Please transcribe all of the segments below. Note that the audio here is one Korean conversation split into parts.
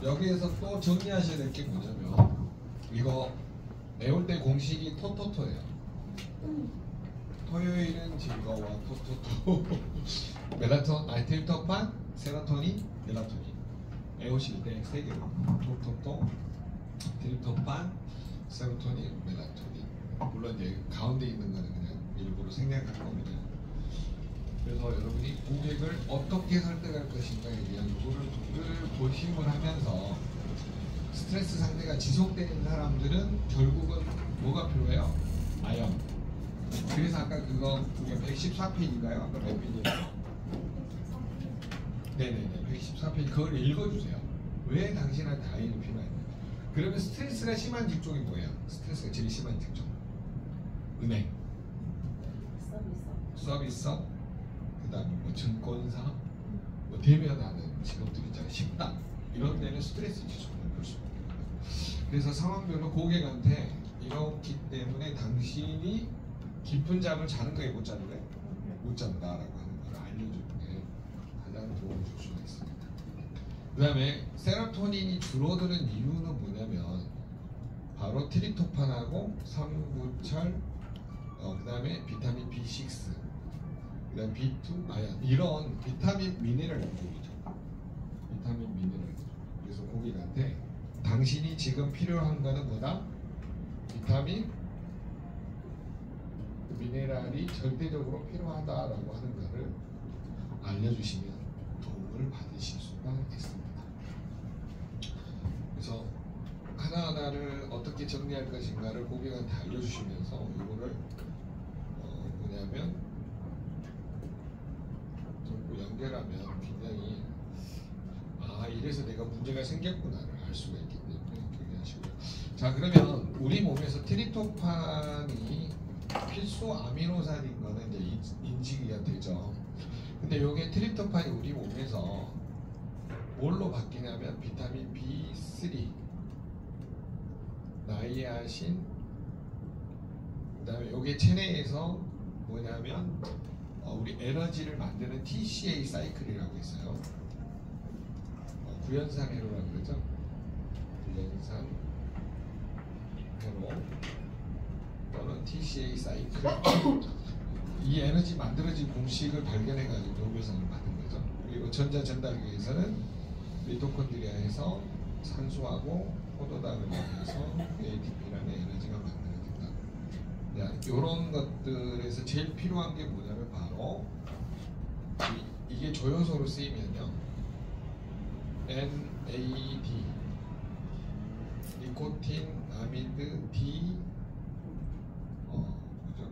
여기에서 또 정리하셔야 될 게 뭐냐면 이거 배울 때 공식이 토토토예요. 토요일은 즐거워 토토토 트립토판, 세로토닌, 멜라토닌 외우실 때 세 개로 토토토, 트립토판, 세로토닌, 멜라토닌. 물론 이제 가운데 있는 거는 그냥 일부러 생략할 겁니다. 그래서 여러분이 고객을 어떻게 설득할 것인가에 대한 요거를 고심을 하면서 스트레스 상태가 지속되는 사람들은 결국은 뭐가 필요해요? 아연. 그래서 아까 그거 114페이지인가요? 아까 몇 페이지예요? 네네네 114페이지 그걸 읽어주세요. 왜 당신한테 아연이 필요한가? 그러면 스트레스가 심한 직종이 뭐예요? 스트레스가 제일 심한 직종 은행, 서비스업, 그 다음에 뭐 증권사, 뭐 대면하는 직업들 있잖아요. 식당 이런 데는 스트레스 지속을 볼 수밖에 없어요. 그래서 상황별로 고객한테 이렇기 때문에 당신이 깊은 잠을 자는 거에 못 자는 거예요? 못 잔다라고 하는 걸 알려주는 게 가장 도움을 줄 수가 있습니다. 그 다음에 세로토닌이 줄어드는 이유는 뭐냐면 바로 트립토판하고 삼구철 그 다음에 비타민 B6 그 다음 B2 아연 이런 비타민 미네랄 부족이죠. 비타민 미네랄 부족. 그래서 고객한테 당신이 지금 필요한 거는 뭐다? 비타민 미네랄이 절대적으로 필요하다라고 하는 것을 알려주시면 도움을 받으실 수가 있습니다. 그래서 하나하나를 어떻게 정리할 것인가를 고객한테 알려주시면서 이거를 뭐냐면 자꾸 연결하면 굉장히 이래서 내가 문제가 생겼구나를 알 수가 있기 때문에 그렇게 하시고요. 자 그러면 우리 몸에서 트립토판이 필수 아미노산인 거는 이제 인지가 되죠. 근데 요게 트립토판이 우리 몸에서 뭘로 바뀌냐면 비타민 B3, 나이아신, 그 다음에 요게 체내에서 뭐냐면 우리 에너지를 만드는 TCA 사이클이라고 있어요. 구연산 회로라고 그러죠. 구연산 회로 또는 TCA 사이클. 이 에너지 만들어진 공식을 발견해가지고 노벨상을 받은 거죠. 그리고 전자 전달기에서는 미토콘드리아에서 산소하고 포도당을 이용해서 ATP라는 에너지가 만들어진다. 이런 것들에서 제일 필요한 게 뭐냐면 바로 이게 조효소로 쓰이면요, NAD, 니코틴, 아미드, 뭐죠?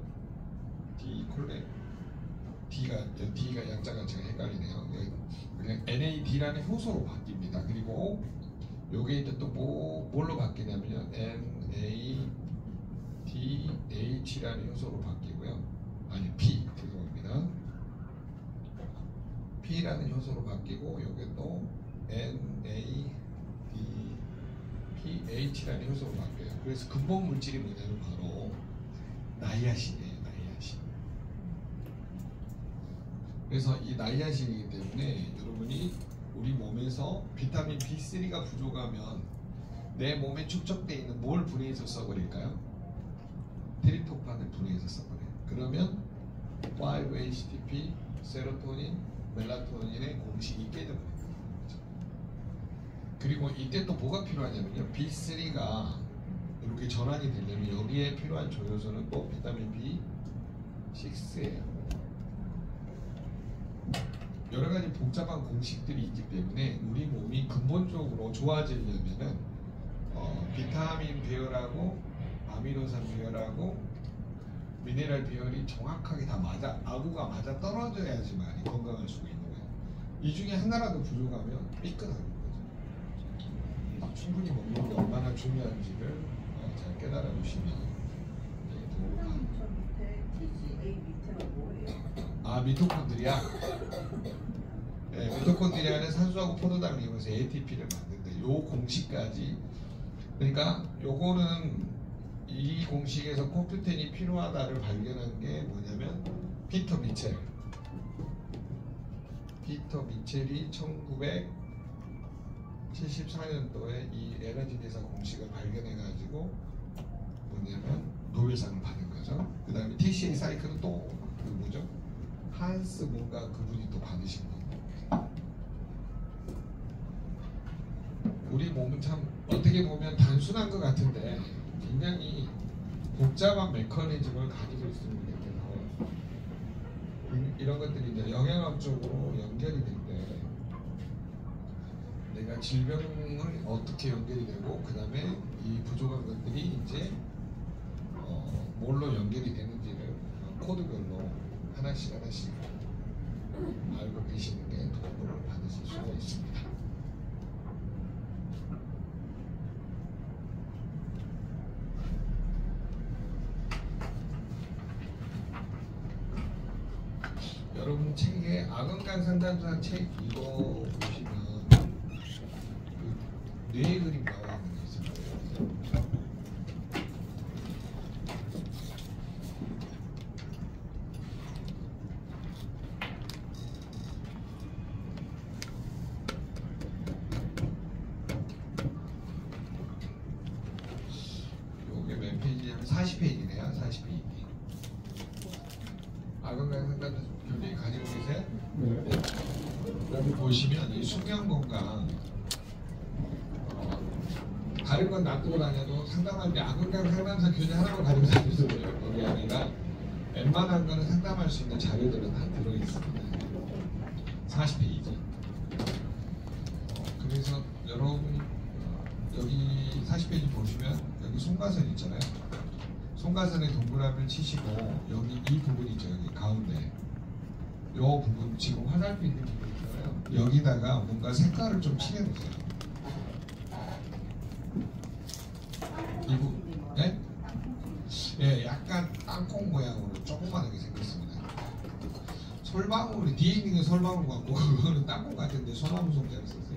디콜레, D가 약자가 제가 헷갈리네요. 그냥 NAD라는 효소로 바뀝니다. 그리고 요게 이제 또 뭘로 바뀌냐면요, NADH라는 효소로 바뀌고요. 아니 P 죄송합니다. P라는 효소로 바뀌고 요게 또 NADPH라는 효소로 바뀌어요. 그래서 근본 물질이 뭐냐면 바로 나이아신이에요. 나이아신. 그래서 이 나이아신이기 때문에 여러분이 우리 몸에서 비타민 B3가 부족하면 내 몸에 축적되어 있는 뭘 분해해서 써버릴까요? 트립토판을 분해해서 써버려요. 그러면 5-HTP, 세로토닌, 멜라토닌의 공식이 깨져버려요. 그리고 이때 또 뭐가 필요하냐면요, B3가 이렇게 전환이 되려면 여기에 필요한 조효소는 또 비타민 B6예요. 여러 가지 복잡한 공식들이 있기 때문에 우리 몸이 근본적으로 좋아지려면은 비타민 배열하고 아미노산 배열하고 미네랄 배열이 정확하게 다 아구가 맞아 떨어져야지만 건강할 수가 있는 거예요. 이 중에 하나라도 부족하면 삐끗하는 거죠. 충분히 먹는 게 얼마나 중요한지를 잘 깨달아 주시면 도움을 받습니다. TCA 밑에가 뭐예요? 미토콘드리아. 네, 미토콘드리아는 산소하고 포도당을 이용해서 ATP를 만든다. 요 공식까지. 그러니까 요거는 이 공식에서 코큐텐이 필요하다를 발견한 게 뭐냐면 피터 미첼. 피터 미첼이 74년도에 이 에너지 대사 공식을 발견해가지고 뭐냐면 노벨상을 받은 거죠. 그 다음에 TCA 사이클은 또 그 뭐죠? 한스 뭔가 그분이 또 받으신 거고. 우리 몸은 참 어떻게 보면 단순한 것 같은데 굉장히 복잡한 메커니즘을 가지고 있습니다. 그래서 이런 것들이 이제 영양학적으로 연결이 될 때 내가 질병을 어떻게 연결이 되고 그 다음에 이 부족한 것들이 이제 뭘로 연결이 되는지를 코드별로 하나씩 알고 계시는 게 도움을 받으실 수가 있습니다. 여러분 책에 악원간 상담사 책 이거 보시면 그 뇌 그림 나와 있는 게 있을 거예요. 요게 몇 페이지냐면 40페이지네요. 40페이지. 악원간 상담사 교수님 가지고 계세요? 네. 여기 보시면 이 수면 건강 다른 건 놔두고 다녀도 상담할 때 악원간 상담사 교재 하나만 가지고 다니셔도 돼요. 거기 안에가 웬만한 거는 상담할 수 있는 자료들은 다 들어있습니다. 40페이지. 그래서 여러분 여기 40페이지 보시면 여기 손가선 있잖아요. 손가선에 동그라미를 치시고 여기 이 부분 있죠. 여기 가운데 요 부분 지금 화살표 있는 부분 있잖아요. 여기다가 뭔가 색깔을 좀 칠해보세요. 이 부분, 네? 예, 약간 땅콩 모양으로 조그만하게 생겼습니다. 솔방울이 뒤에 있는 게 솔방울 같고 그거는 땅콩 같은데 소나무 송자를 썼어요.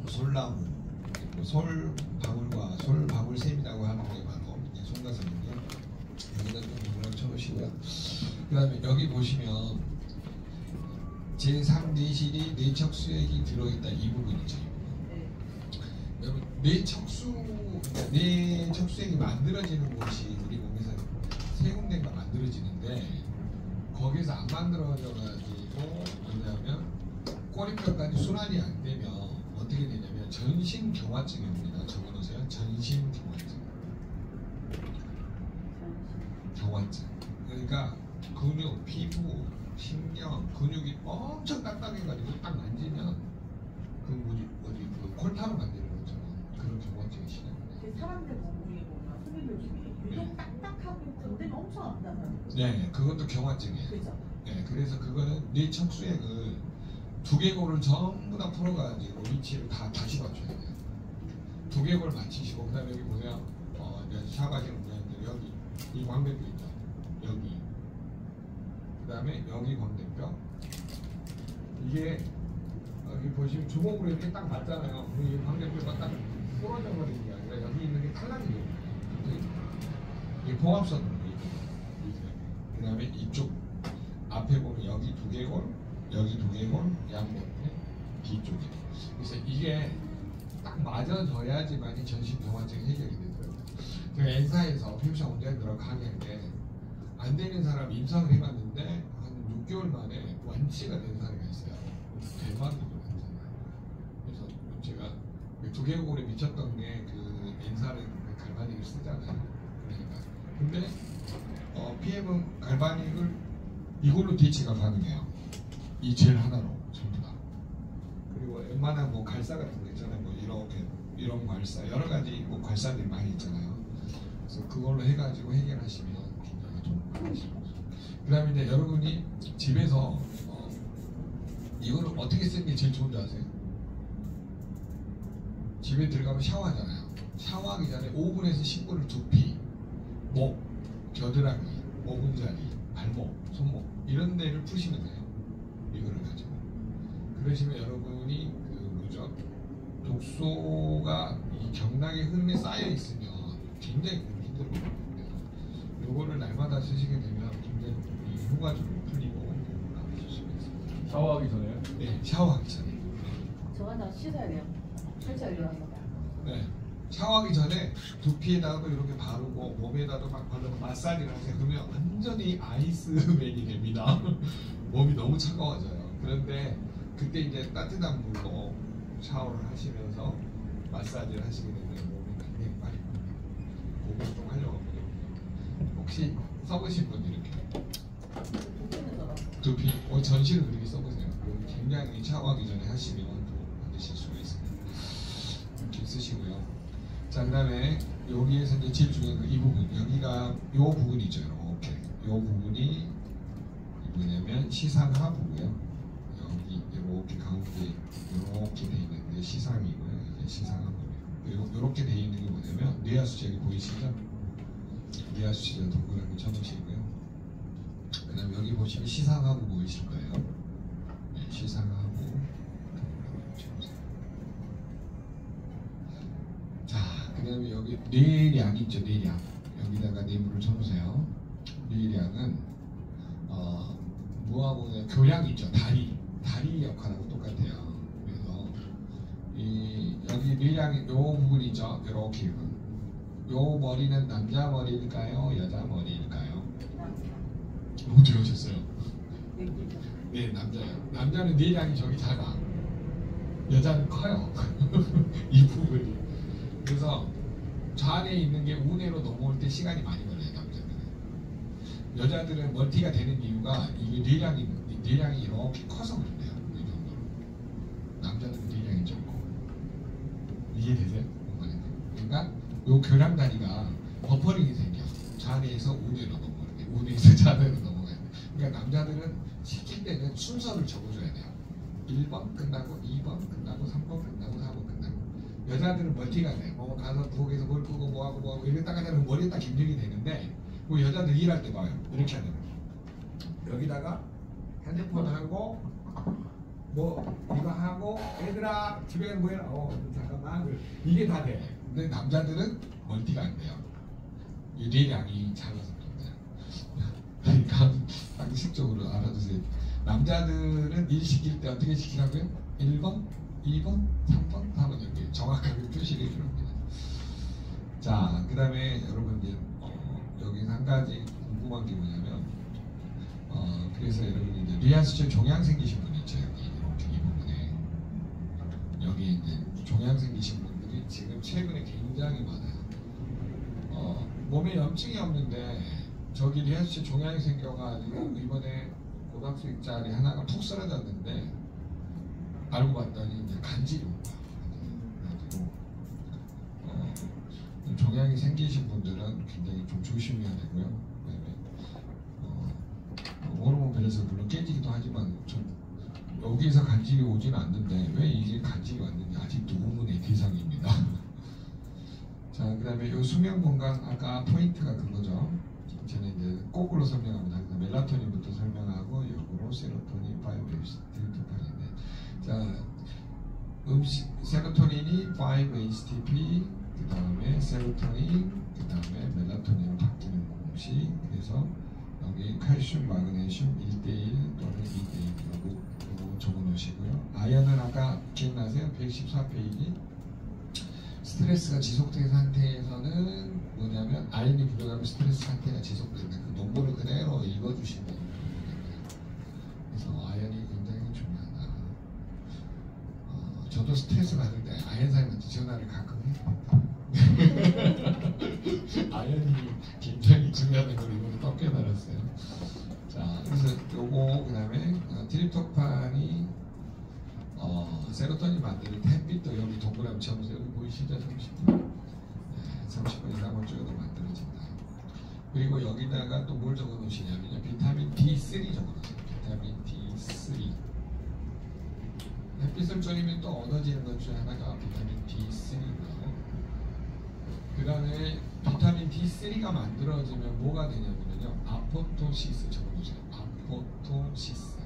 솔나무, 솔방울과 솔방울샘이라고 하는 게 바로 손가선인데요. 여기다 좀 물론 쳐보시고요. 그 다음에 여기 보시면 제3내실이 뇌척수액이 들어있다 이 부분이죠. 여러분 뇌척수액이 만들어지는 곳이 우리 몸에서 세 군데가 만들어지는데 거기서 안 만들어져가지고 뭐냐면 꼬리뼈까지 순환이 안 되면 어떻게 되냐면 전신경화증이 옵니다. 적어놓으세요. 전신경화증. 경화증. 그러니까 근육, 피부, 신경, 근육이 엄청 딱딱해가지고 딱 만지면 그 뭐지 그 콜타로 만드는 것처럼 그런 경화증이 시작합니다. 사람들 몸이 보면 손님들 중에 유독 딱딱하고 건드면 엄청 아프다는. 네, 그것도 경화증이에요. 그죠. 네, 그래서 그거는 뇌척수액을 두개골을 전부 다 풀어가지고 위치를 다시 맞춰야 돼요. 두개골 맞추시고 그다음에 여기 보세요. 샤바지는 뭐냐면 여기 이 광대뼈 있죠. 여기 그다음에 여기 광대뼈 이게 여기 보시면 주먹으로 이렇게 딱 맞잖아요. 이 광대뼈가 딱 부러져 버리는 게 아니라 여기 있는 게 탈락이 돼요. 이게 봉합선으로 그다음에 이쪽 앞에 보면 여기 두개골 여기 두개골 양옆에 뒤쪽에 그래서 이게 딱 맞아져야지만이 전신 경화증이 해결이 되더라고요. 제가 엔사에서 피부과 원장님들하고 강의할 때 안 되는 사람 임상을 해봤는데 한 6개월 만에 완치가 된 사람이 있어요. 대박이죠. 그래서 제가 두개골에 미쳤던 게 그 엔사를 갈바닉을 쓰잖아요. 그러니까 근데 PM은 갈바닉을 이걸로 대체가 가능해요. 이 젤 하나로 전부 다. 그리고 웬만한 뭐 갈사 같은 거 있잖아요. 뭐 이렇게 이런 갈사 여러 가지 뭐 갈사들이 많이 있잖아요. 그래서 그걸로 해가지고 해결하시면 굉장히 좀 많으시고. 그다음에 이제 여러분이 집에서 이거를 어떻게 쓰는 게 제일 좋은지 아세요? 집에 들어가면 샤워하잖아요. 샤워하기 전에 5분에서 10분을 두피, 목, 겨드랑이, 모근자리, 발목, 손목 이런 데를 푸시면 돼요. 이거를 가지고 그러시면 여러분이 그 뭐죠 독소가 이 경락의 흐름에 쌓여 있으면 굉장히 힘들거든요. 이거를 날마다 쓰시게 되면 굉장히 효과적으로 풀리고 나아질 수가 있습니다. 샤워하기 전에요? 네, 샤워하기 전에. 저건 다 씻어야 돼요. 설치가 일어납니다. 네. 샤워하기 전에 두피에다가도 이렇게 바르고 몸에다도 막 바르고 마사지를 하세요. 그러면 완전히 아이스맨이 됩니다. 몸이 너무 차가워져요. 그런데 그때 이제 따뜻한 물로 샤워를 하시면서 마사지를 하시게 되면 몸이 굉장히 빨리 고객 좀 하려고 합니다. 혹시 써보신 분 이렇게 두피는 더 두피 전신을 그렇게 써보세요. 굉장히 샤워하기 전에 하시면 도움 받으실 수가 있습니다. 이렇게 쓰시고요. 자, 그 다음에 여기에서 이제 제일 중요한 건 이 부분, 여기가 요 부분이죠. 이렇게 요 부분이 뭐냐면 시상하부고요. 여기 이렇게 가운데 이렇게 돼 있는데 시상이고요. 이게 시상하부예요. 이렇게 돼 있는 게 뭐냐면 뇌하수체 보이시죠? 뇌하수체 동그랗게 쳐놓으시고요. 그 다음에 여기 보시면 시상하부 보이실 거예요. 네, 시상하부. 자, 그 다음에 여기 뇌량 있죠, 뇌량. 여기다가 뇌물을 쳐놓으세요. 뇌량은 뭐하고 교량 있죠, 다리 역할하고 똑같아요. 그래서 여기 뇌량이 요 부분이죠, 이렇게 요 머리는 남자 머리일까요, 여자 머리일까요? 어떻게 하셨어요? 네, 남자예요. 남자는 뇌량이 저기 작아. 여자는 커요. 이 부분이. 그래서 좌뇌에 있는 게 우뇌로 넘어올 때 시간이 많이 걸려요, 남자들은. 여자들은 멀티가 되는 이유가 이게 뇌량이 이렇게 커서 그런데요. 이 정도로. 남자들은 뇌량이 적고. 이해되세요? 그러니까 요 교량 다리가 버퍼링이 생겨. 좌뇌에서 우뇌로 넘어오는 게 우뇌에서 좌뇌로 넘어가야 돼. 그러니까 남자들은 시킬 때는 순서를 적어줘야 돼요. 1번 끝나고 2번 끝나고 3번 끝나고 4번 끝나고. 여자들은 멀티가 돼. 뭐 가서 부엌에서 뭘 끄고 뭐하고 이랬다가 되면 머리에 딱 입력이 되는데 뭐 여자들 일할 때 봐요. 이렇게 하는 거예요. 여기다가 핸드폰 하고 뭐 이거 하고 얘들아 집에 뭐해? 잠깐만. 이게 다 돼. 근데 남자들은 멀티가 안 돼요. 이 뇌량이 작아서 그런데요. 그러니까 상식적으로 알아두세요. 남자들은 일 시킬 때 어떻게 시키라고요? 1번, 2번, 3번, 4번 이렇게 정확하게 표시를 해줍니다. 자, 그 다음에 여러분 이제 여기 한 가지 궁금한 게 뭐냐면 그래서 여러분이 이제 뇌하수체 종양 생기신 분 있죠. 여기 이렇게 이 부분에 여기 이제 종양 생기신 분들이 지금 최근에 굉장히 많아요. 몸에 염증이 없는데 저기 뇌하수체 종양이 생겨가지고 이번에 고등학생짜리 하나가 푹 쓰러졌는데 알고 봤더니 이제 간질이 온 거야. 그래가지고 종양이 생기신 분들은 굉장히 좀 조심해야 되고요. 호르몬 밸런스가 물론 깨지기도 하지만 좀 여기에서 간질이 오지는 않는데 왜 이게 간질이 왔는지 아직도 의문의 대상입니다. 자, 그 다음에 이 수면 건강 아까 포인트가 그거죠. 저는 이제 거꾸로 설명합니다. 멜라토닌부터 설명하고 역으로 세로토닌, 5-HTP인데 자, 세로토닌이 5-HTP 그 다음에 세로토닌 그 다음에 멜라토닌으로 바뀌는 공식. 그래서 여기 칼슘, 마그네슘 1대1 또는 2대1 이거 적어놓으시고요. 아연은 아까 기억나세요? 114페이지. 스트레스가 지속된 상태에서는 뭐냐면 아연이 부족하면 스트레스 상태가 지속된다. 그 논문을 그대로 읽어주시면 됩니다. 그래서 아연이 굉장히 중요하다. 저도 스트레스 받을 때 아연 사람한테 전화를 가끔 해요. 아연이 굉장히 중요한 걸 이번에 또 깨달았어요. 자, 그래서 요거 그 다음에 트립토판이 세로토닌 만드는 햇빛도 여기 동그라미 쳐보세요. 여기 보이시죠? 30분. 네, 30분 이상을 찍어도 만들어진다. 그리고 여기다가 또 뭘 적어 놓으시냐면요. 비타민 D3 적어 놓으세요. 비타민 D3. 햇빛을 쬐면 또 얻어지는 것 중에 하나가 비타민 D3고요. 그 다음에 비타민 D3가 만들어지면 뭐가 되냐면요. 아포토시스 적어 놓으세요. 아포토시스.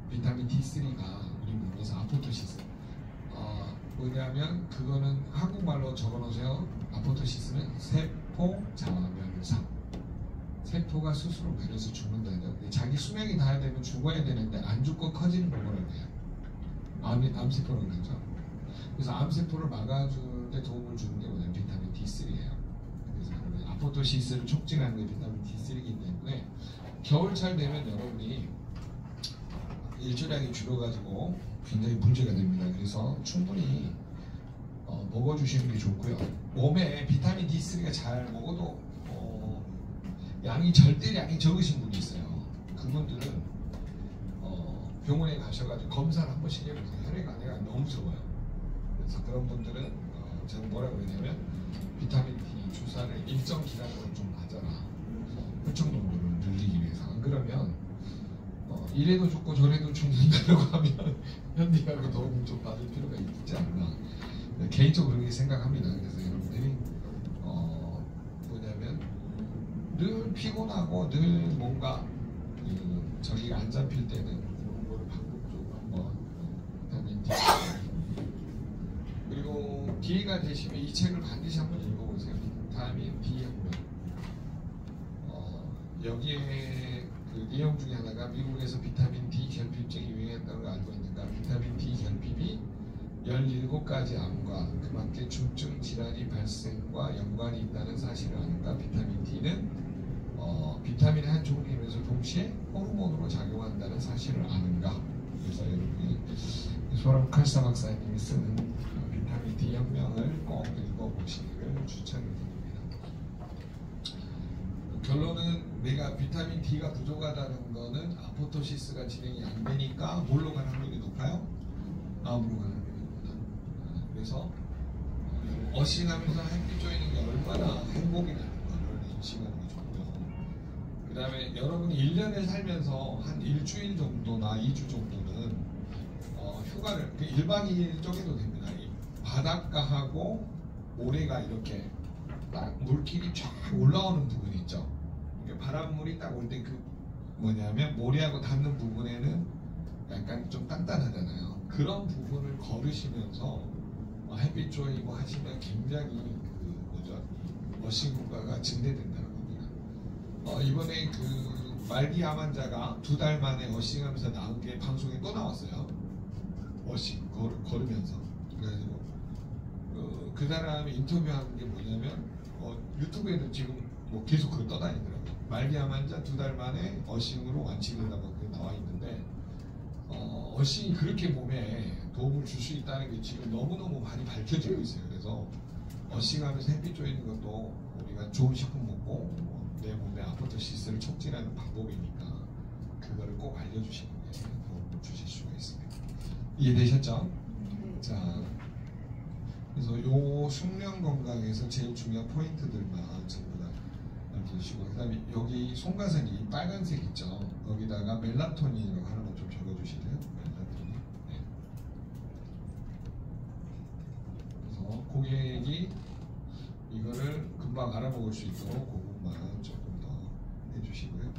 비타민 D3가 우리 몸에서 아포토시스 뭐냐면 그거는 한국말로 적어놓으세요. 아포토시스는 세포 자멸상 세포가 스스로 변해서 죽는다죠. 자기 수명이 다 되면 죽어야 되는데 안 죽고 커지는 걸 뭐라고 해요? 암세포라고 그러죠. 그래서 암세포를 막아주는 데 도움을 주는 게 뭐냐면 비타민 D3예요. 그래서 아포토시스를 촉진하는 게 비타민 D3이기 때문에 겨울철 되면 여러분이 일조량이 줄어가지고 굉장히 문제가 됩니다. 그래서 충분히 먹어주시는 게 좋고요. 몸에 비타민 D3가 잘 먹어도 양이 절대량이 적으신 분이 있어요. 그분들은 병원에 가셔가지고 검사를 한 번씩 해보세요. 혈액 안에가 너무 적어요. 그래서 그런 분들은 저는 뭐라고 그러냐면 비타민 D 주사를 일정 기간으로 좀 맞아라. 혈청 농도를 늘리기 위해서. 안 그러면 이래도 죽고 저래도 죽는다고 하면 현디하고 도움을 좀 받을 필요가 있지 않나. 개인적으로 그렇게 생각합니다. 그래서 여러분들이 뭐냐면 늘 피곤하고 늘 뭔가 저기가 안 잡힐 때는 이런 거를 방법적으로 한번 비타민 D 그리고 기회가 되시면 이 책을 반드시 한번 읽어보세요. 비타민 D 혁명. 여기에 그 내용 중에 하나가 미국에서 비타민 D 결핍증이 유행한다는 걸 알고 있는가? 비타민 D 결핍이 17가지 암과 그밖에 중증 질환이 발생과 연관이 있다는 사실을 아는가? 비타민 D는 비타민의 한 종류이면서 동시에 호르몬으로 작용한다는 사실을 아는가? 그래서 여러분이 소람 칼사 박사님이 쓰는 비타민 D 혁명을 꼭 읽어보시기를 추천드립니다. 결론은 내가 비타민 D가 부족하다는 거는 아포토시스가 진행이 안 되니까 뭘로 가는 확률이 높아요? 암으로 가는 확률이 높다. 그래서 어싱하면서 햇빛 쬐는 게 얼마나 행복이라는 거를 인식하는 게 좋고요. 그 다음에 여러분이 1년을 살면서 한 일주일 정도나 2주 정도는 휴가를 1박 2일 쪼개도 됩니다. 바닷가하고 모래가 이렇게 딱 물길이 쫙 올라오는 부분이 있죠. 그러니까 바닷물이 딱 올 때 그 뭐냐면 모래하고 닿는 부분에는 약간 좀 단단하잖아요. 그런 부분을 걸으시면서 햇빛 쬐이고 하시면 굉장히 그 뭐죠? 어싱 효과가 증대된다는 겁니다. 이번에 그 말기 암 환자가 2달 만에 어싱하면서 나온 게 방송에 또 나왔어요. 어싱 걸으면서. 그래가지고 그 사람이 인터뷰하는 게 뭐냐면 유튜브에도 지금 뭐 계속 그거 떠다니더라고요. 말기암 환자 2달 만에 어싱으로 완치된다고 그게 나와 있는데 어싱이 그렇게 몸에 도움을 줄 수 있다는 게 지금 너무너무 많이 밝혀지고 있어요. 그래서 어싱하면서 햇빛 쬐는 것도 우리가 좋은 식품 먹고 내 몸에 아포토시스를 촉진하는 방법이니까 그거를 꼭 알려주시는 게 도움을 주실 수가 있습니다. 이해되셨죠? 자, 그래서 요 숙련 건강에서 제일 중요한 포인트들만 전부 다 알려주시고, 그 다음에 여기 송가선이 빨간색 있죠? 거기다가 멜라토닌이라고 하나만 좀 적어주실래요? 멜라토닌. 네. 그래서 고객이 이거를 금방 알아먹을 수 있도록 그것만 조금 더 해주시고요.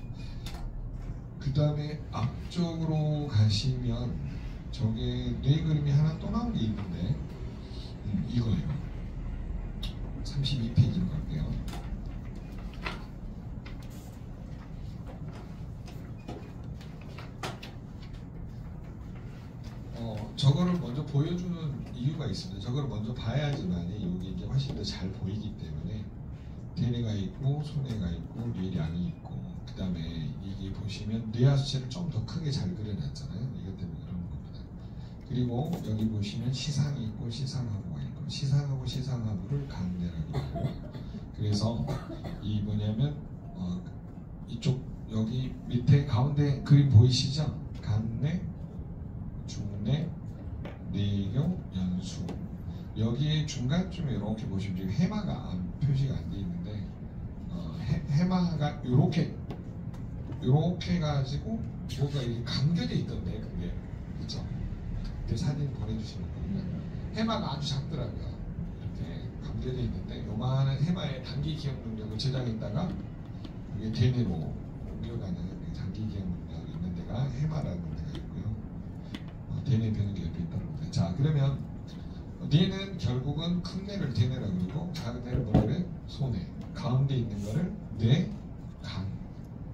그 다음에 앞쪽으로 가시면 저게 뇌 그림이 하나 또 나온 게 있는데 이거예요. 32페이지로 갈게요. 저거를 먼저 보여주는 이유가 있습니다. 저거를 먼저 봐야지만이 이게 이제 훨씬 더 잘 보이기 때문에 대뇌가 있고 소뇌가 있고 뇌량이 있고 그 다음에 이게 보시면 뇌하수체를 좀 더 크게 잘 그려놨잖아요. 이것 때문에 그런 겁니다. 그리고 여기 보시면 시상이 있고 시상하부가 있고 시상하부 시상하부를 간뇌라고 하고 그래서 이 뭐냐면 이쪽 여기 밑에 가운데 그림 보이시죠? 간뇌, 중뇌, 뇌교, 연수 여기에 중간쯤에 이렇게 보시면 지금 해마가 표시가 안 돼 있는데 해마가 요렇게 가지고 뭔가 이렇게 감겨져 있던데 그게 그쵸? 그때 사진 보내주시는 겁니다. 해마가 아주 작더라고요. 이렇게 감겨져 있는데 요만한 해마의 단기 기억 능력을 저장했다가 이게 대뇌로 옮겨가는 단기 기억 능력이 있는 데가 해마라는 데가 있고요. 대뇌 변기 옆에 있다고 합니다. 자 그러면 뇌는 결국은 큰 뇌를 대뇌라고 그러고 작은 뇌를 뭐라 그래? 소뇌. 가운데 있는 거를 뇌, 간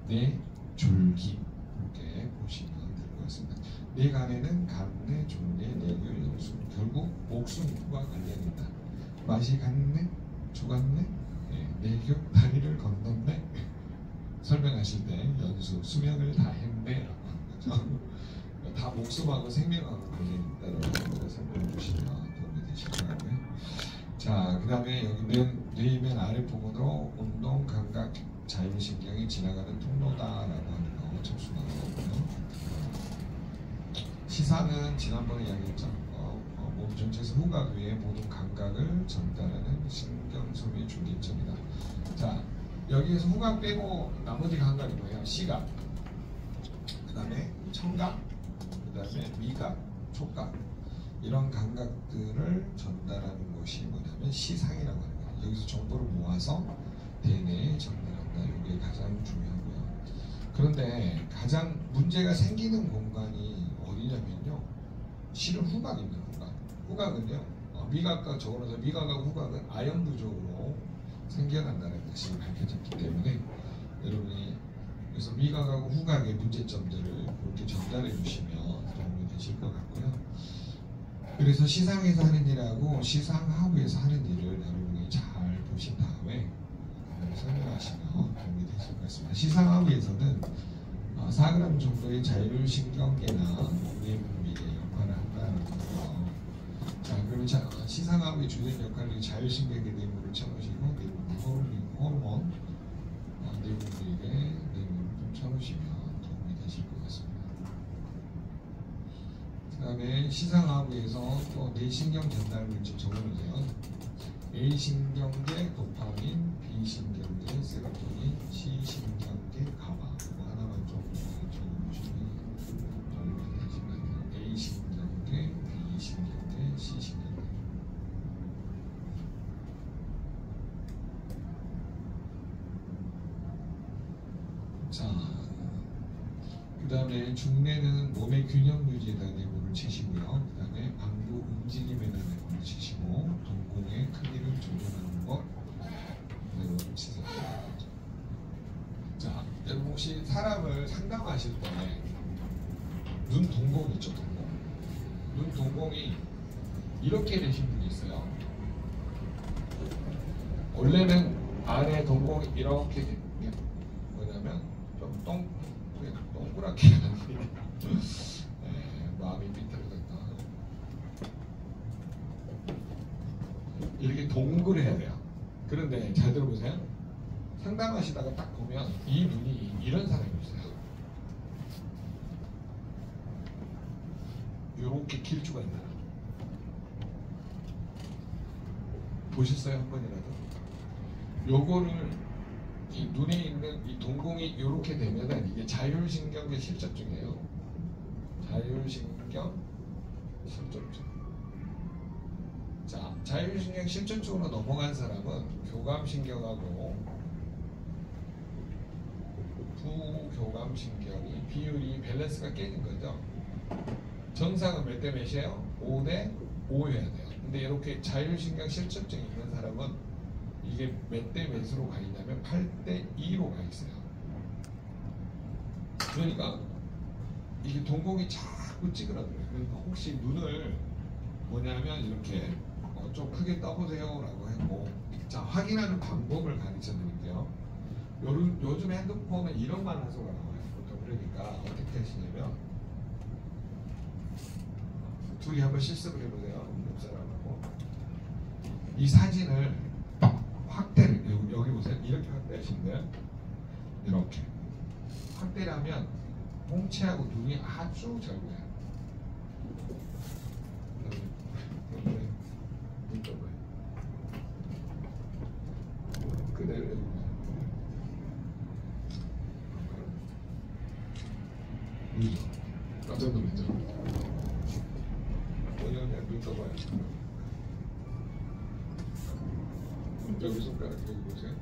내 졸기 이렇게 보시면 될 것 같습니다. 내 간에는 간내, 종내, 내교, 연수 결국 목숨과 관련이다. 맛이 갔네, 죽었네, 내교 다리를 건넜네 설명하실 때 연수 수명을 다 했네라고 하는 거죠. 다 목숨하고 생명하고 관련이 있다라고 설명해 주시면 도움이 되실 것 같고요. 자, 그 다음에 여기 뇌의 아래 부분으로 운동, 감각, 자율신경이 지나가는 통로다라고 하는 거 접수하는 거고요. 시상은 지난번에 이야기했죠. 몸 전체에서 후각 외에 모든 감각을 전달하는 신경소의 중립점이다. 자, 여기에서 후각 빼고 나머지 감각이 뭐예요? 시각, 그 다음에 청각, 그 다음에 미각, 촉각 이런 감각들을 전달하는 것이 뭐냐면 시상이라고 하는 거예요. 여기서 정보를 모아서 대뇌에 전달한다. 이게 가장 중요하고요. 그런데 가장 문제가 생기는 공간이 어디냐면요. 실은 후각입니다. 후각은요. 미각과 적어서 미각하고 후각은 아연 부족으로 생겨난다는 것이 밝혀졌기 때문에 여러분이 그래서 미각하고 후각의 문제점들을 그렇게 전달해 주시면 도움이 되실 것 같고요. 그래서 시상에서 하는 일하고 시상하부에서 하는 일을 여러분이 잘 보신 다음에 설명하시면 도움이 되실 것 같습니다. 시상하부에서는 4g 정도의 자율신경계나 뇌분비의 역할을 한다는 거죠. 자, 그러면 시상하부의 주된 역할은 자율신경계 뇌물을 쳐놓으시고 호르몬 뇌분비에 뇌물을 좀 쳐놓으시면 도움이 되실 것 같습니다. 그 다음에 시상하부에서 또 뇌신경 전달 물질 적어놓으세요. A신경계 도파민, B신경계 세로토닌, C신경계 가마. 이거 하나만 좀 적어보시면 도움이 되실 것 같아요. A신경계, B신경계, C신경계. 자, 그 다음에 중뇌는 몸의 균형 유지에다 뇌물을 치시고요. 그 다음에 방부 움직임에다 뇌물을 치시고 동공의 크기를 조절하는 것 뇌물을 치세요. 자, 여러분 혹시 사람을 상담하실 때 눈 동공 있죠? 동공. 눈 동공이 이렇게 되신 분이 있어요. 원래는 안에 동공이 이렇게 되는 게 뭐냐면 좀 동그랗게 하는 마음이 삐뚤어졌다. 이렇게 동그래야 돼요. 그런데 잘 들어보세요. 상담하시다가 딱 보면 이 눈이 이런 사람이 있어요. 이렇게 길쭉가 있는 사람. 보셨어요? 한 번이라도? 요거를 이 눈에 있는 이 동공이 이렇게 되면은 이게 자율신경계 실적증이에요. 자율신경 실적증. 자, 자율신경 실적증으로 넘어간 사람은 교감신경하고 부교감신경이 비율이 밸런스가 깨진 거죠. 정상은 몇 대 몇이에요? 5대 5여야 돼요. 근데 이렇게 자율신경 실적증이 있는 사람은 이게 몇 대 몇으로 가 있냐면 8대 2로 가 있어요. 그러니까 이게 동공이 자꾸 찌그러져요. 그러니까 혹시 눈을 뭐냐면 이렇게 좀 크게 떠보세요 라고 했고, 자, 확인하는 방법을 가르쳐 드릴게요. 요즘 핸드폰은 이런 만화소가 나와요. 보통. 그러니까 어떻게 하시냐면 둘이 한번 실습을 해보세요. 옆 사람하고 이 사진을 확대를 여기 보세요. 이렇게 확대하시면 돼요. 이렇게 확대를 하면 홍채하고 눈이 아주 잘 보여요. 눈 떠봐요. 그대로 해보세요. 눈이죠. 깜짝 놀랐죠? 뭐냐면 눈 떠봐요. 여기 손가락 여기 보세요.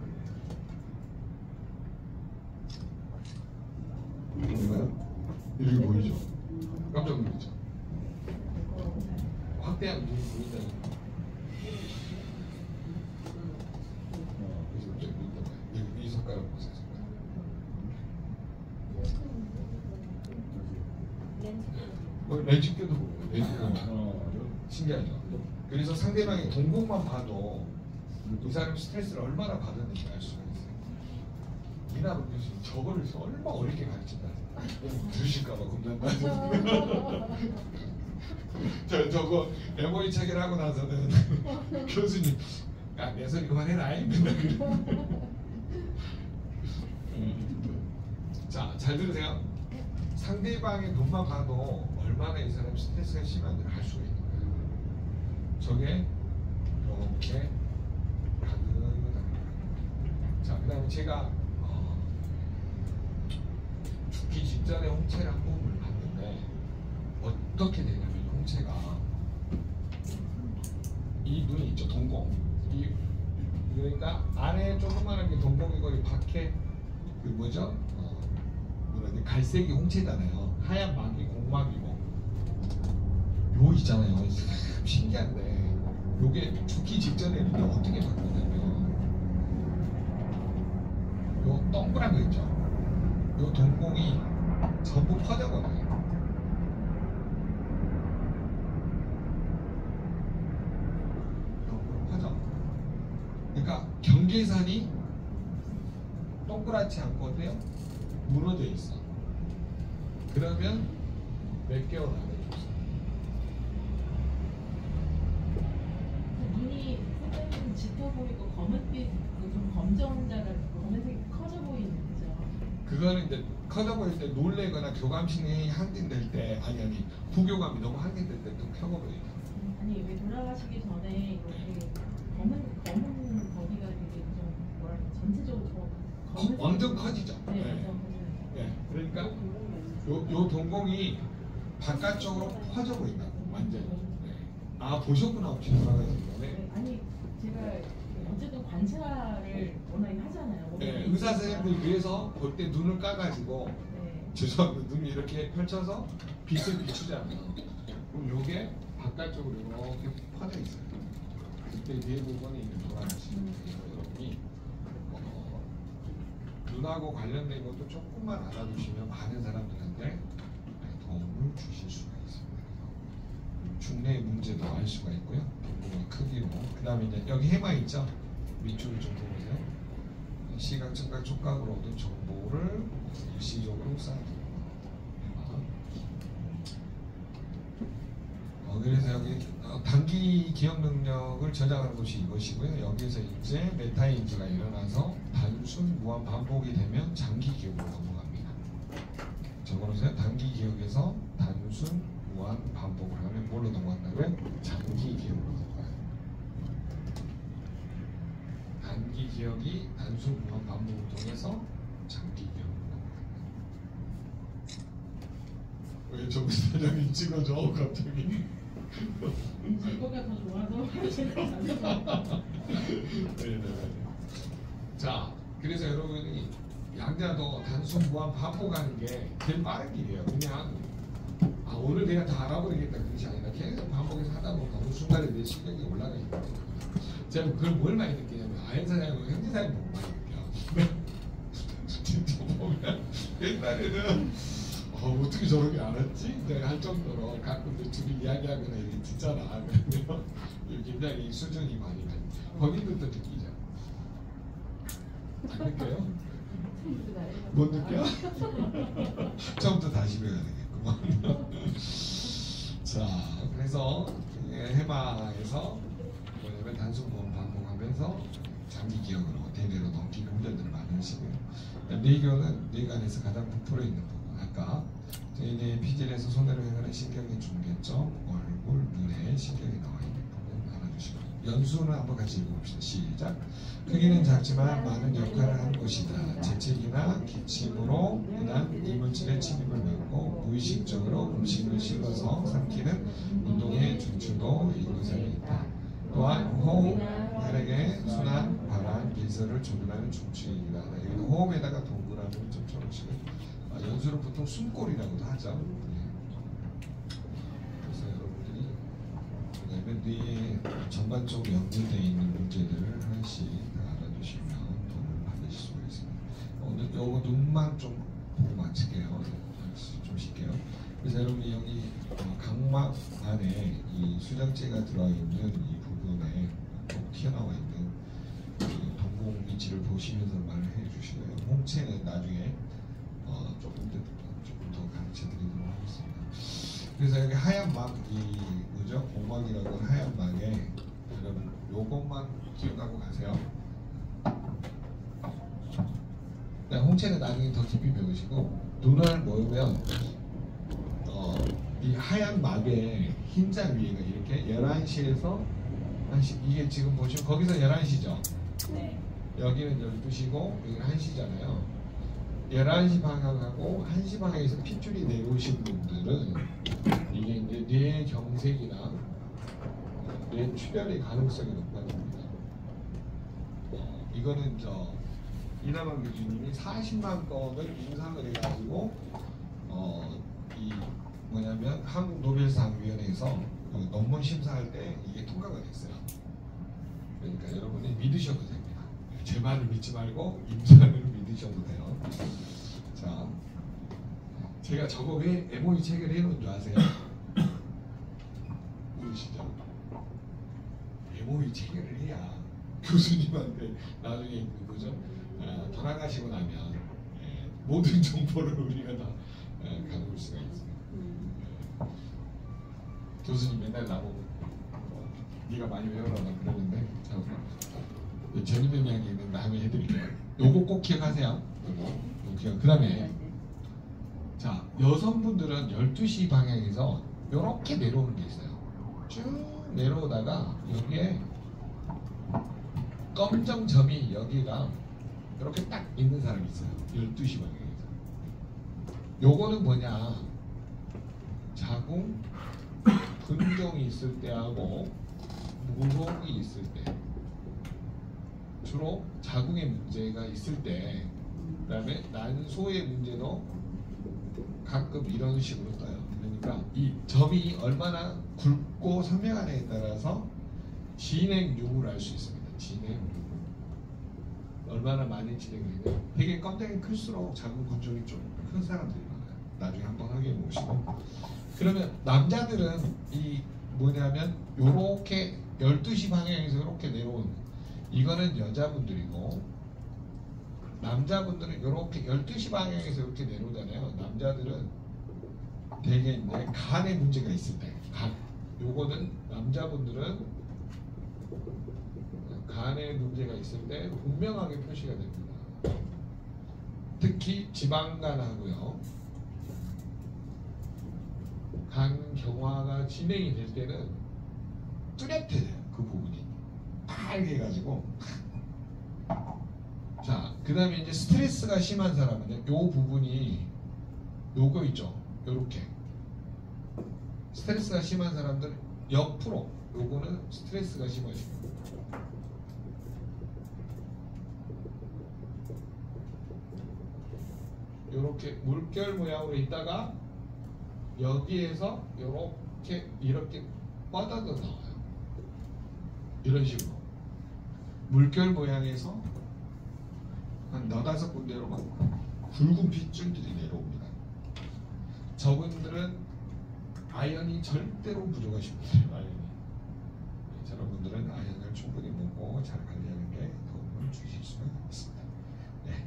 보이나요? 여기 보이죠? 깜짝 놀랐죠? 확대한 눈이 보인다는 거. 그래서 눈 떠봐요. 여기 이 손가락 보세요. 손가락. 뭐 레지큐도 보고 레지큐 신기하죠. 그래서 상대방의 동공만 봐도 이 사람이 스트레스를 얼마나 받았는지 알 수가 있어요. 이나로 교수님 저거를 얼마 어렵게 가르친다. 들으실까봐 겁난다. 저거 메모리 체계를 하고 나서는 교수님 야 내 소리 그만해라. 자, 잘 들으세요. 상대방의 눈만 봐도 얼마나 이 사람이 스트레스가 심한지를 알 수가 있는 거예요. 저게 이렇게 가능하다. 자, 그 다음에 제가 죽기 직전에 홍채를 한 몸을 봤는데 어떻게 되냐면 홍채가 이 눈이 있죠, 동공. 그러니까 안에 조그마한 게 동공이고 이 밖에 그 뭐죠? 뭐라지 갈색이 홍채잖아요. 하얀 막이 공막이고 요 있잖아요. 참 신기한데 요게 죽기 직전에는 어떻게 바뀌냐면 요 동그란 거 있죠. 요 동공이 전부 퍼져버려요. 퍼져. 그러니까 경계선이 동그랗지 않고 어때요? 무너져 있어. 그러면 몇 개월 안에 죽어. 눈이 색깔이 짙어 보이고 검은빛, 좀 검정자가 검은색이 커져 보이는 거죠. 그거는 이제 커져 보일 때 놀래거나 교감신경이 항진될 때 아니 부교감이 너무 항진될 때 또 켜고 보이죠. 아니 왜 돌아가시기 전에 이렇게 검은 거기가 되게 좀 뭐랄까 전체적으로 검은색 완전 커지죠. 네, 네. 완전 커져요. 네. 그러니까 요 동공이 바깥쪽으로 퍼져 보인다고 완전히. 네. 아 보셨구나 혹시 돌아가신 거네. 네, 아니 제가 어쨌든 관찰을 워낙에 하잖아요. 네, 의사 선생님들 위해서 볼 때 눈을 까가지고 네. 죄송합니다. 눈이 이렇게 펼쳐서 빛을 비추잖아요. 그럼 요게 바깥쪽으로 이렇게 퍼져 있어요. 그때 대부분이 이제 돌아가시는 여러분이 눈하고 관련된 것도 조금만 알아두시면 많은 사람들한테 도움을 주실 수가 있습니다. 중뇌의 문제도 알 수가 있고요. 동공의 크기로. 그 다음에 이제 여기 해마 있죠? 밑줄을 좀 보세요. 시각, 청각, 촉각으로 얻은 정보를 일시적으로 쌓아줍니다. 그래서 여기 단기 기억 능력을 저장하는 곳이 이것이고요. 여기에서 이제 메타인지가 일어나서 단순 무한 반복이 되면 장기 기억으로 넘어갑니다. 적어놓으세요. 단기 기억에서 단순 무한 반복을 하면 뭘로 넘어간다고요? 장기 기억으로 넘어가요. 단기 기억이 단순 무한 반복을 통해서 장기 기억으로 넘어갑니다. 왜 정부사장님 찍어줘 갑자기? 제 거가 더 좋아서 제가 자, 그래서 여러분이 양자도 단순 무한 반복하는 게 제일 빠른 길이에요. 그냥 오늘 내가 다 알아버리겠다 그것이 아니라 계속 반복해서 하다 보면 어느 순간에 내 실력이 올라가기 때문에 제가 그걸 뭘 많이 느끼냐면 아연사장하고 현지사님 보고 많이 느껴요. 진짜 보면 옛날에는 어떻게 저렇게 알았지? 내가 할 정도로 가끔 둘이 이야기하거나 이렇게 듣잖아. 그러면 굉장히 수준이 많이 가요. 거기들도 느끼죠? 안 느껴요? 못 느껴? 처음부터 다시 배워야 되겠구만. 자, 그래서 해마에서 뭐냐면 단순 보험 반복하면서 장기 기억으로 대뇌로 넘기는 훈련들을 많이 하시고요. 뇌교는 뇌간에서 가장 부풀어 있는 부분. 아까 저희의 피질에서 손해를 행하는 신경의 중계점, 얼굴, 눈에 신경이 나와 있는 부분 알아주시고 연수는 한번 같이 읽어봅시다. 시작. 크기는 작지만 많은 역할을 하는 것이다. 재채기나 기침으로 인한 이물질의 침입을 막고 무의식적으로 음식을 씹어서 삼키는 운동의 중추도 이곳에 있다. 또한 호흡, 혈액의 순환, 발환, 비서를 조절하는 중추이기도 하다. 여기는 호흡에다가 동그라미를 좀 쳐놓으시고요. 연수를 보통 숨골이라고도 하죠. 그래서 여러분들이 그다음에 뇌에 전반적으로 연결되어 있는 문제들을 하나씩 다 알아두시면 도움을 받으실 수가 있습니다. 오늘 요거 눈만 좀 보고 마칠게요. 좀 쉴게요. 그래서 여러분이 여기 점막 안에 이 수정제가 들어있는 이 부분에 꼭 튀어나와 있는 그 동공 위치를 보시면서 말을 해주시고요. 홍채는 나중에 조금 더 가르쳐드리도록 하겠습니다. 그래서 여기 하얀 막이 뭐죠? 공막이라고 하얀 막에 여러분 요것만 기억하고 가세요. 네, 홍채는 나중에 더 깊이 배우시고 눈을 모으면 이 하얀 막에 흰자 위에가 이렇게 11시에서 1시, 이게 지금 보시면 거기서 11시죠. 네. 여기는 12시고 여기는 1시잖아요. 11시 방향하고 1시 방향에서 핏줄이 내려오신 분들은 이게 이제 뇌 경색이나 뇌 출혈의 가능성이 높아집니다. 이거는 이남한 교수님이 40만 건을 임상을 해가지고 이 뭐냐면 한국 노벨상위원회에서 논문 심사할 때 이게 통과가 됐어요. 그러니까 여러분이 믿으셔도 됩니다. 제 말을 믿지 말고 임상을 믿으셔도 돼요. 자, 제가 저거 왜 MOE 책을 해놓은 줄 아세요? 모르시죠? MOE 책을 해야 교수님한테 나중에 그죠? 돌아가시고 나면 모든 정보를 우리가 다 가져올 수가 있습니다. 교수님 맨날 나보고 네가 많이 외워라 그러는데 재밌는 이야기 있는데 한번 해드릴게요. 요거 꼭 기억하세요. 요거 그 다음에 자 여성분들은 12시 방향에서 요렇게 내려오는 게 있어요. 쭉 내려오다가 여기에 검정 점이 여기가 이렇게 딱 있는 사람이 있어요. 12시 방향에서. 요거는 뭐냐? 자궁 근종이 있을 때하고 무록이 있을 때, 주로 자궁의 문제가 있을 때, 그다음에 난소의 문제도 가끔 이런 식으로 떠요. 그러니까 이 점이 얼마나 굵고 선명하냐에 따라서 진행 유무를 알 수 있습니다. 진행 유무. 얼마나 많이 진행을 했냐. 되게 껍데기 클수록 자궁 근종이 좀 큰 사람들이 많아요. 나중에 한번 확인해 보시고. 그러면 남자들은 이 뭐냐면 요렇게 12시 방향에서 이렇게 내려오는 이거는 여자분들이고, 남자분들은 이렇게 12시 방향에서 이렇게 내려오잖아요. 남자들은 되게 이제 간에 문제가 있을 때, 간. 요거는 남자분들은 간에 문제가 있을 때 분명하게 표시가 됩니다. 특히 지방간하고요. 간 경화가 진행이 될 때는 뚜렷해져요. 그 부분이 빨개가지고. 자, 그 다음에 이제 스트레스가 심한 사람은요, 요 부분이 요거 있죠. 요렇게 스트레스가 심한 사람들은 옆으로, 요거는 스트레스가 심하시고, 요렇게 물결 모양으로 있다가 여기에서 이렇게 뻗어서 나와요. 이런 식으로 물결 모양에서 한 4-5군데로 막 굵은 핏줄들이 내려옵니다. 저분들은 아연이 절대로 부족하신 분이에요. 아연이. 여러분들은 아연을 충분히 먹고 잘 관리하는 게 도움을 주실 수가 있습니다. 네.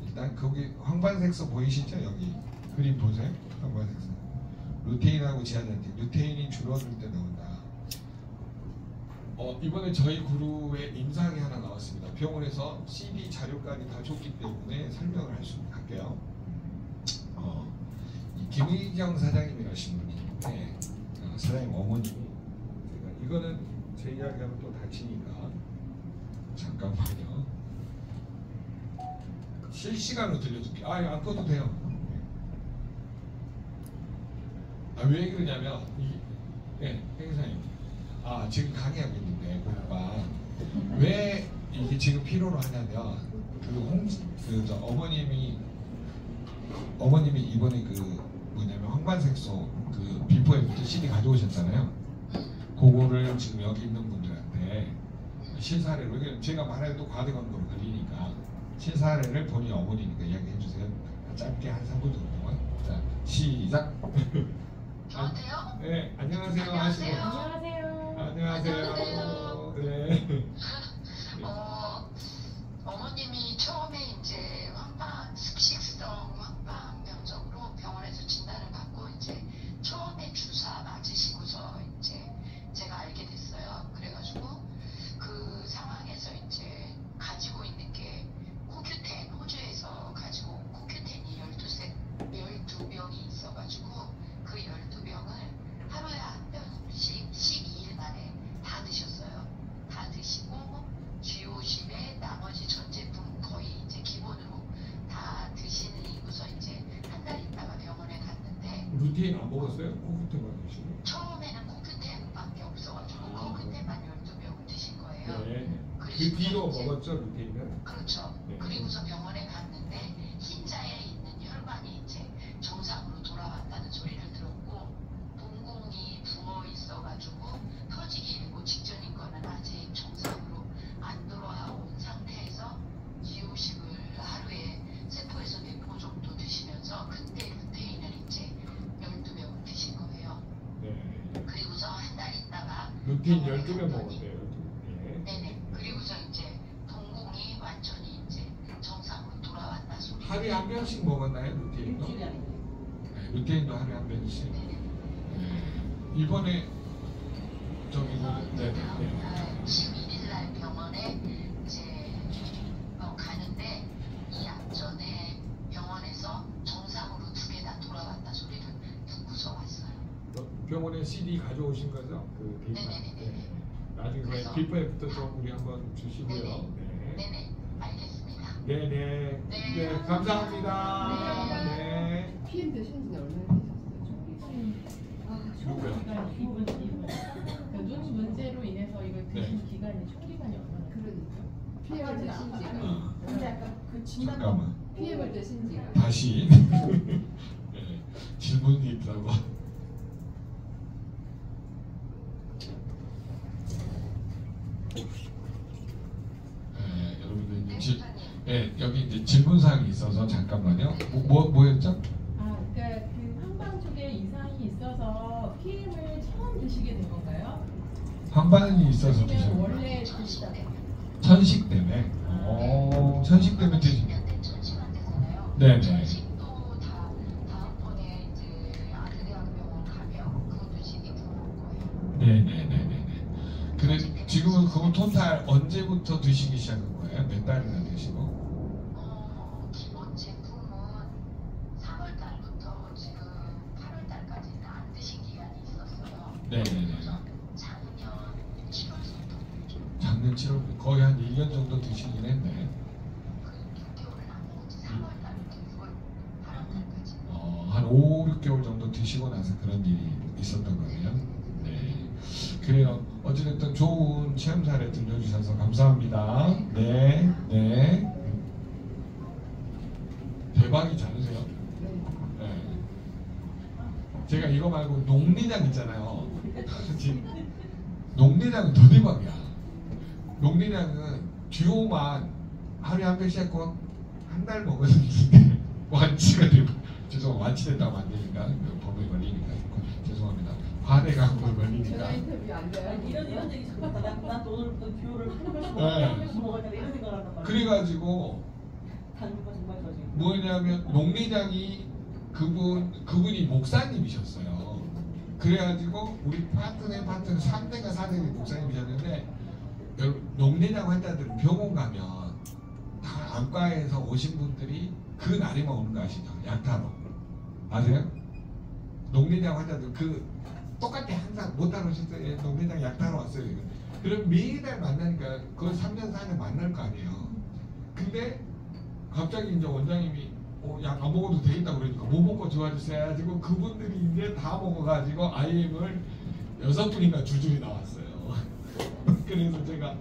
일단 거기 황반색소 보이시죠? 여기 그림 보세요. 황반색소. 루테인하고 지아젠틴. 루테인이 줄어들 때 나온다. 이번에 저희 그룹에 임상이 하나 나왔습니다. 병원에서 CD 자료까지 다 줬기 때문에 설명을 할게요. 이 김의경 사장님이라신 분이 있는데, 사장님 어머님이, 이거는 제 이야기하면 또 다치니까 잠깐만요. 실시간으로 들려줄게요. 안 꺼도 돼요. 왜 그러냐면 행사님, 지금 강의하고 있는데 그러니까 왜 이게 지금 필요로 하냐면 어머님이 이번에 황반색소 비포 애프터 CD 가져오셨잖아요. 그거를 지금 여기 있는 분들한테 실사례로, 제가 말해도 과대 광고로 걸리니까 실사례를 본인 어머니니까 이야기해 주세요. 짧게 한 3분 정도만. 자, 시작. 저한테요? 네, 안녕하세요 하시고. 안녕하세요. 안녕하세요. 네. 어머님이 처음에 이제 습식성 황반병적으로 병원에서 진단을 받고 이제 처음에 주사 맞으시고서 이제 제가 알게 됐어요. 그래가지고 그 상황에서 이제 가지고 있는 게 코큐텐, 호주에서 가지고 온 코큐텐이 12병이 있어가지고 그 12병을 하루에 한 병씩 12일 만에 다 드셨어요. 다 드시고 GO10에 나머지 전 제품 거의 이제 기본으로 다 드시고서 이제 한 달 있다가 병원에 갔는데 루테인 안 먹었어요? 코쿠테만 드시고. 처음에는 코큐텐밖에 없어가지고 코큐텐만 12병을 드신 거예요. 네. 그 그리고서 뒤로 이제 먹었죠 루테인은. 그렇죠. 네. 그리고서 병원에 갔는데 흰자에 있는 혈관이 이제 정상으로 돌아왔다는 소리를 들었고 봉공이 부어 있어가지고 터지기 일보 직전인 거는 아직 정상으로 안 돌아온 상태에서 GO10을 하루에 세포에서 100포 정도 드시면서 그때 루테인을 이제 12병을 드신 거예요. 네. 그리고서 한 달 있다가 루테인 병원에 12명 갔더니 먹었대요. 12명. 네. 네네. 그리고서 이제 동공이 완전히 이제 정상으로 돌아왔다 소리. 하루에 한 병씩 먹었나요 루테인도? 일주일이 아니고. 네, 루테인도 하루에 한 병씩. 네네. 네. 이번에 저기 네. 11일 날 병원에 이제 가는데 이 앞전에 병원에서 정상으로 2개 다 돌아왔다 소리를 듣고서 왔어요. 병원에 CD 가져오신 거죠? 그 데이터. 네네네네. 네. 나중에 그래서- 비포애프터 좀 우리 한번 주시고요. 네. 네네. 알겠습니다. 네네. 네. 네, 감사합니다. 네. 네. PM 드신 지 얼마나 되셨어요? 누구야? 눈 문제로 인해서 이걸 드신 기간이 총 기간이 얼마나? 그러니까 PM을 드신 지가 근데 약간 그 진단 잠깐만. PM을 드신 지가 다시 네, 질문이 있더라고. 네, 여러분들 네, 이제 부장님. 네, 여기 이제 질문 사항이 있어서 잠깐만요. 뭐였죠? 아, 그러니까 그 황방 쪽에 이상이 있어서 PM을 처음 드시게 된 건가요? 황반이 있어서 아니면 드셨나요? 원래 드시다가? 천식 때문에. 천식 때문에 드신. 천식한테잖아요. 네네. 천식도 다음번에 이제 아드대학병원 가면 그것도 CD 들어올 거예요. 네네네네네. 그래 지금은 그거 토탈 언제부터 드시기 시작한 거예요? 몇 달이나 드시고? 기본 제품은 3월 달부터 지금 8월 달까지는 안 드신 기간이 있었어요. 네네네. 그래서 작년 7월부터 작년 7월 거의 한 1년 정도 드시긴 했네. 그 6개월을 안 먹었지. 3월 달부터 6월, 8월 달까지. 한 5, 6개월 정도 드시고 나서 그런 일이 있었던 거네요. 네. 그래요. 어찌됐든 좋은 체험 사례 들려주셔서 감사합니다. 네. 네. 대박이지 않으세요? 네. 네. 제가 이거 말고 농리장 있잖아요. 농리장은 더 대박이야. 농리장은 듀오만 하루에 한 병씩 했고 한 달 먹었는데 완치가 되고 완치됐다고 안 되니까 법에 걸리니까 죄송합니다. 관해가 법에 전화 걸리니까. 인터뷰 안 돼요? 이런 얘기 자꾸 하다 난 오늘부터 듀오를 한 번씩 네. 먹어야 한 번씩 먹어야 이런 생각을 한단 말이야. 그래가지고 당뇨가 정말 좋아지고. 뭐냐면 농리장이 그분이 목사님이셨어요. 그래가지고 우리 파트너 3대가 4대가 목사님이셨는데 여러분 농리장 환자들은 병원 가면 다 안과에서 오신 분들이 그 날에만 오는 거 아시죠? 약타로 아세요? 농리장 환자들 똑같이 항상 못하러 오셨어요. 예, 농리장 약타로 왔어요. 그럼 매달 만나니까 거의 3년 4년 만날 거 아니에요. 근데 갑자기 이제 원장님이 약 안 먹어도 되겠다 그러니까 뭐 먹고 좋아지세요 해가지고 그분들이 이제 다 먹어가지고 IM을 6분인가 줄줄이 나왔어요. 그래서 제가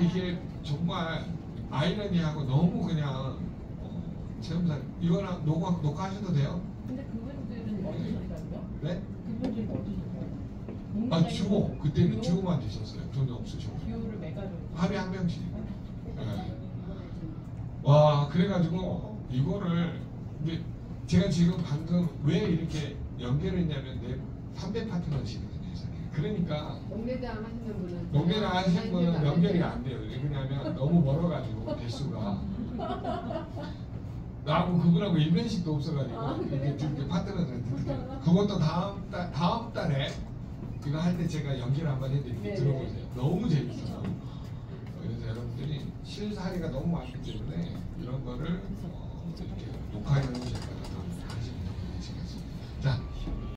이게 정말 아이러니하고 너무 그냥 체험사 이거랑 녹화하셔도 돼요? 근데 그분들은 어디셨다고요? 네? 그분들이 어디셨어요? 아 듀오 그때는 듀오만 드셨어요. 돈이 없으셔서 듀오를 매가지고 하루에 한 병씩. 네. 와 그래가지고 이거를 이제 제가 지금 방금 왜 이렇게 연계를 했냐면 내 판매 파트너시거든요. 그러니까 농대장 하시는 분은 연계를 하시는 거는 안 연결이 되죠. 안 돼요. 왜냐하면 너무 멀어가지고 개수가 나하고 그분하고 일면식도 없어가지고 이게 파트너들한테 그것도 다음 달에 이거 할 때 제가 연기를 한번 해드릴게요. 네, 들어보세요. 너무 재밌어요. 그래서 여러분들이 실사례가 너무 많기 때문에 이런 거를 이렇게 녹화해 놓으셨다가 하시면 되겠습니다.